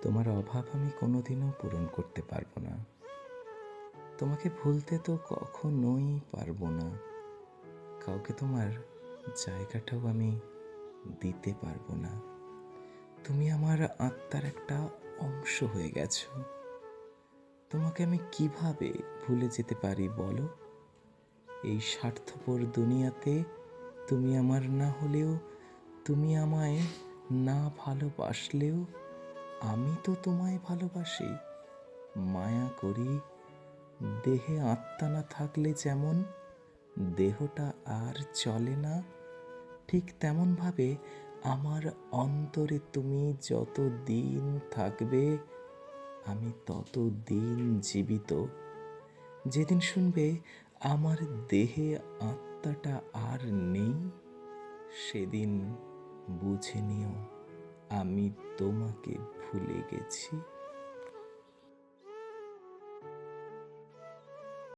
তোমার অভাব আমি কোনোদিনও পূরণ করতে পারবো না। তোমাকে ভুলতে তো কখনোই পারবো না। কাউকে তোমার জায়গাটাও আমি দিতে পারবো না। তুমি আমার আত্মার একটা অংশ হয়ে গেছো। তোমাকে আমি কিভাবে ভুলে যেতে পারি বলো? এই স্বার্থপর দুনিয়াতে তুমি আমার না হলেও, তুমি আমায় না ভালোবাসলেও আমি তো তোমায় ভালোবাসি, মায়া করি। দেহে আত্মা না থাকলে যেমন দেহটা আর চলে না, ঠিক তেমনভাবে আমার অন্তরে তুমি যত দিন থাকবে আমি তত দিন জীবিত। যেদিন শুনবে আমার দেহে আত্মাটা আর নেই, সেদিন বুঝে নিও আমি তোমাকে ভুলে গেছি।